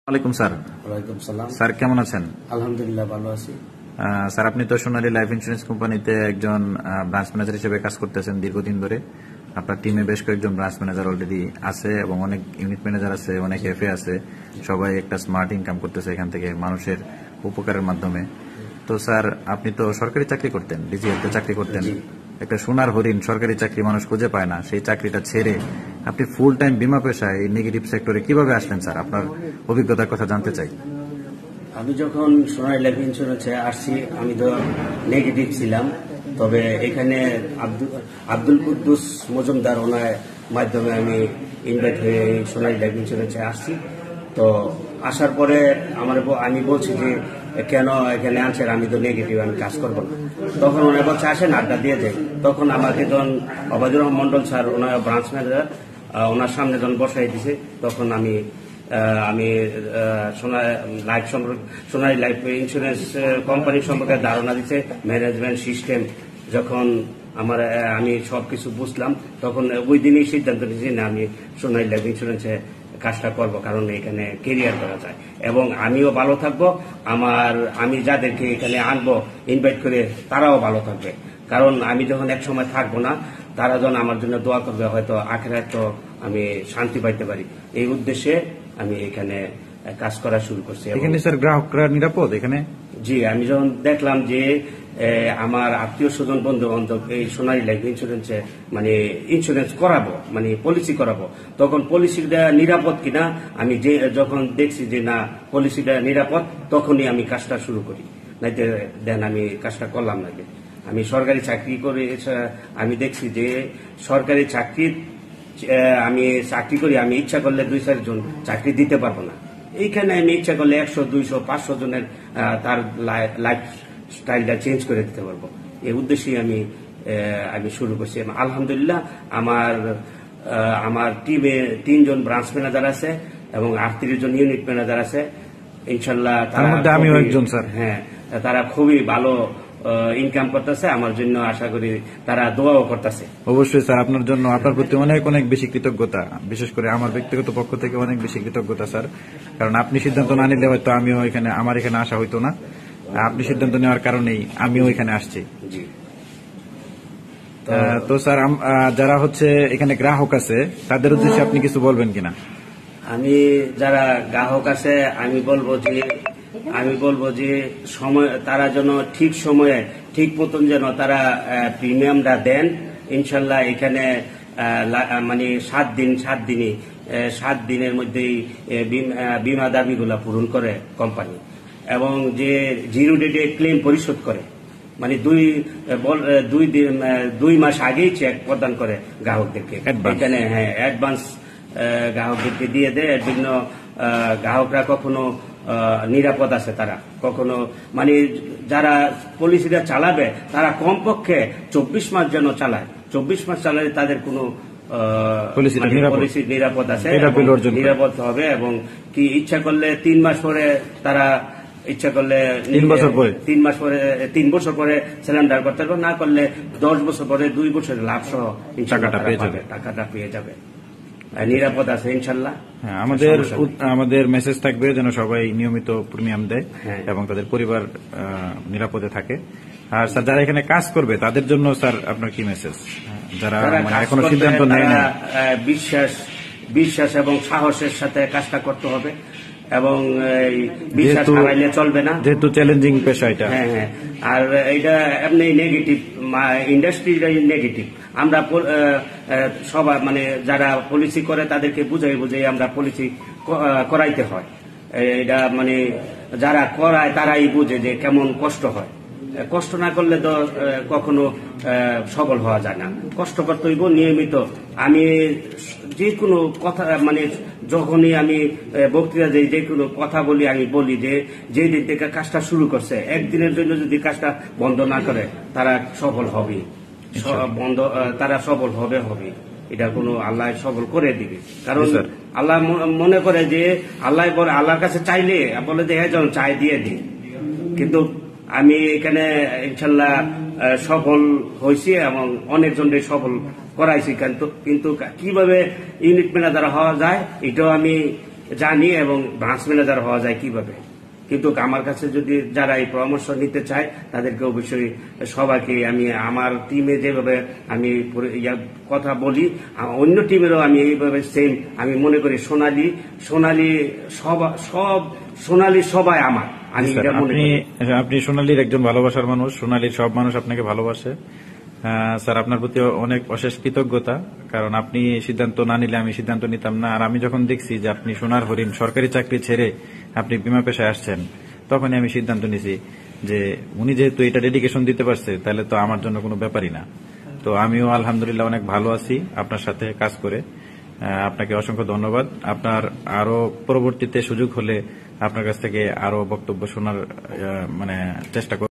ওয়ালাইকুম স্যার। ওয়ালাইকুম সালাম। স্যার কেমন আছেন? আলহামদুলিল্লাহ ভালো আছি। স্যার আপনি তো সোনালী লাইফ ইন্স্যুরেন্স কোম্পানিতে একজন ব্রাঞ্চ ম্যানেজার হিসেবে কাজ করতেছেন দীর্ঘদিন ধরে। আপনার টিমে বেশ কয়েকজন ব্রাঞ্চ ম্যানেজার অলরেডি আছে এবং অনেক ইউনিট ম্যানেজার আছে, অনেক এফএ আছে। সবাই একটা স্মার্ট ইনকাম করতেছে এখান থেকে মানুষের উপকারের মাধ্যমে। তো স্যার আপনি তো সরকারি চাকরি করতেন, ডিজিএলতে চাকরি করতেন, একটা সোনার হরিণ সরকারি চাকরি মানুষ খুঁজে পায় না, সেই চাকরিটা ছেড়ে আপনি ফুল টাইম বিমা পেশায় এই নেগেটিভ সেক্টরে কিভাবে আসলেন স্যার? আপনার অভিজ্ঞতার কথা জানতে চাই। আমি যখন সোনালী লাইফ ইন্স্যুরেন্সে আসছি আমি তো নেগেটিভ ছিলাম, তবে এখানে আব্দুল কুদ্দুস মজুমদার ওনার মাধ্যমে আমি ইনভাইট হয়ে সোনালী লাইফ ইন্স্যুরেন্সে আসছি। তো আসার পরে আমি বলছি যে কেন এখানে আনছেন, আমি তো নেগেটিভ, আমি কাজ করবো না। তখন ওনার বলছে আসেন আড্ডা দিয়ে যাই। তখন আমাকে যখন অবাজুর রহমান মন্ডল স্যার ওনার ব্রাঞ্চ ম্যানেজার ওনার সামনে যখন বসাই দিছে, তখন আমি সোনালী লাইফ ইন্স্যুরেন্স কোম্পানি সম্পর্কে ধারণা দিতে ম্যানেজমেন্ট সিস্টেম যখন আমি সবকিছু বুঝলাম, তখন ওই দিনই সিদ্ধান্ত নিয়েছি না আমি সোনালী লাইফ ইন্স্যুরেন্সে কাজটা করব, কারণ এখানে কেরিয়ার করা যায় এবং আমিও ভালো থাকবো, আমি যাদেরকে এখানে আনবো ইনভাইট করে তারাও ভালো থাকবে। কারণ আমি যখন এক সময় থাকবো না, তারা যখন আমার জন্য দোয়া করবে, হয়তো আখেরাত তো আমি শান্তি পাইতে পারি। এই উদ্দেশ্যে আমি এখানে কাজ করা শুরু করছি। এখানে স্যার গ্রাহকরা নিরাপদ এখানে? জি, আমি যখন দেখলাম যে আমার আত্মীয় স্বজন বন্ধু বান্ধব এই সোনালী লাইফ ইন্স্যুরেন্সে ইন্স্যুরেন্স করাবো, পলিসি করাবো, তখন পলিসিটা নিরাপদ কিনা আমি যখন দেখছি যে না পলিসিটা নিরাপদ, তখনই আমি কাজটা শুরু করি। নাইতে দেন আমি কাজটা করলাম না। আমি সরকারি চাকরি করে আমি দেখছি যে সরকারি আমি চাকরি করি, আমি ইচ্ছা করলে 2-4 জন চাকরি দিতে পারবো না। এইখানে আমি ইচ্ছা করলে 100, 200, 500 জনের তার লাইফ স্টাইলটা চেঞ্জ করে দিতে পারবো। এই উদ্দেশ্যেই আমি শুরু করছি। আলহামদুলিল্লাহ আমার টিমে 3 জন ব্রাঞ্চ ম্যানেজার আছে এবং 38 জন ইউনিট ম্যানেজার আছে। ইনশাল্লাহ তার মধ্যে আমিও একজন স্যার। হ্যাঁ, তারা খুবই ভালো ইনকাম করতেছে, আমার জন্য আশা করি তারা দোয়াও করতেছে। অবশ্যই স্যার, আপনার জন্য আপনার প্রতি অনেক অনেক বেশি কৃতজ্ঞতা, বিশেষ করে আমার ব্যক্তিগত পক্ষ থেকে অনেক বেশি কৃতজ্ঞতা স্যার। কারণ আপনি সিদ্ধান্ত না নিলে হয়তো আমার এখানে আসা হইতো না। আপনি সিদ্ধান্ত নেওয়ার কারণেই আমিও এখানে আসছি। জি। তো স্যার যারা হচ্ছে এখানে গ্রাহক আছে তাদের উদ্দেশ্যে আপনি কিছু বলবেন কিনা? আমি যারা গ্রাহক আছে আমি বলবো যে তারা যেন ঠিক সময়ে ঠিক মতন যেন তারা প্রিমিয়ামটা দেন। ইনশাল্লাহ এখানে 7 দিনের মধ্যেই বিমা দাবিগুলা পূরণ করে কোম্পানি, এবং যে 0 ডেটে ক্লেম পরিশোধ করে, 2 মাস আগেই চেক প্রদান করে গ্রাহকদেরকে। এখানে অ্যাডভান্স গ্রাহকদেরকে দিয়ে দেয়। এর জন্য গ্রাহকরা কখনো নিরাপদ আছে, তারা কখনো যারা পলিসিটা চালাবে তারা কমপক্ষে 24 মাস যেন চালায়। 24 মাস চালালে তাদের কোনো পলিসি নিরাপদ আছে, নিরাপদ হবে। এবং কি ইচ্ছা করলে 3 মাস পরে তারা ইচ্ছা করলে 3 বছর পরে সিলিন্ডার করতে পারবে, না করলে 10 বছর পরে 2 বছরের লাভ সহ টাকাটা পেয়ে যাবে। নিরাপদ আছে ইনশাল্লাহ। আমাদের মেসেজ থাকবে যেন সবাই নিয়মিত প্রিমিয়াম দেয় এবং তাদের পরিবার নিরাপদে থাকে। আর স্যার যারা এখানে কাজ করবে তাদের জন্য স্যার আপনার কি মেসেজ? যারা এখনো সিদ্ধান্ত নেয় না, বিশ্বাস এবং সাহসের সাথে কাজটা করতে হবে এবং বিশ্বাস হারাইলে চলবে না, যেহেতু চ্যালেঞ্জিং পেশা এটা। হ্যাঁ, আর এটা এমনি নেগেটিভ, ইন্ডাস্ট্রিটাই নেগেটিভ। আমরা সবাই যারা পলিসি করে তাদেরকে বুঝাই আমরা পলিসি করাইতে হয়। এটা যারা করায় তারাই বুঝে যে কেমন কষ্ট হয়। কষ্ট না করলে তো কখনো সফল হওয়া যায় না। কষ্ট করতে হইব নিয়মিত। আমি যে কোনো কথা যখনই আমি বক্তৃতা দিই, যে কোনো কথা বলি, আমি বলি যে দিন থেকে কাজটা শুরু করছে, একদিনের জন্য যদি কাজটা বন্ধ না করে তারা সফল হবে, তারা সফল হবে। এটা কোনো আল্লাহ সফল করে দিবে। কারণ আল্লাহ মনে করে যে আল্লাহর কাছে চাইলে বলে যে হ্যাঁ যেন চাই দিয়ে দিই। কিন্তু আমি এখানে ইনশাল্লাহ সফল হয়েছি এবং অনেকজনকে সফল করাইছি। কিন্তু কিভাবে ইউনিট ম্যানেজার হওয়া যায় এটাও আমি জানি এবং ব্রাঞ্চ ম্যানেজার হওয়া যায় কিভাবে। কিন্তু আমার কাছে যদি যারা এই পরামর্শ নিতে চায় তাদেরকে অবশ্যই সবাইকে আমি আমার টিমে যেভাবে আমি কথা বলি অন্য টিমেরও আমি এইভাবে সেম আমি মনে করি সোনালী সবাই আমার। আমি এটা মনে করি আপনি সোনালীর একজন ভালোবাসার মানুষ, সোনালীর সব মানুষ আপনাকে ভালোবাসে। স্যার আপনার প্রতি অনেক অশেষ কৃতজ্ঞতা, কারণ আপনি সিদ্ধান্ত না নিলে আমি সিদ্ধান্ত নিতাম না। আর আমি যখন দেখছি যে আপনি সোনার হরিণ সরকারি চাকরি ছেড়ে আপনি বিমা পেশায় আসছেন, তখনই আমি সিদ্ধান্ত নিছি যে উনি যেহেতু এটা ডেডিকেশন দিতে পারছে তাহলে তো আমার জন্য কোনো ব্যাপারই না। তো আমিও আলহামদুলিল্লাহ অনেক ভালো আছি আপনার সাথে কাজ করে। আপনাকে অসংখ্য ধন্যবাদ। আপনার আরো পরবর্তীতে সুযোগ হলে আপনার কাছ থেকে আরো বক্তব্য শোনার চেষ্টা করব।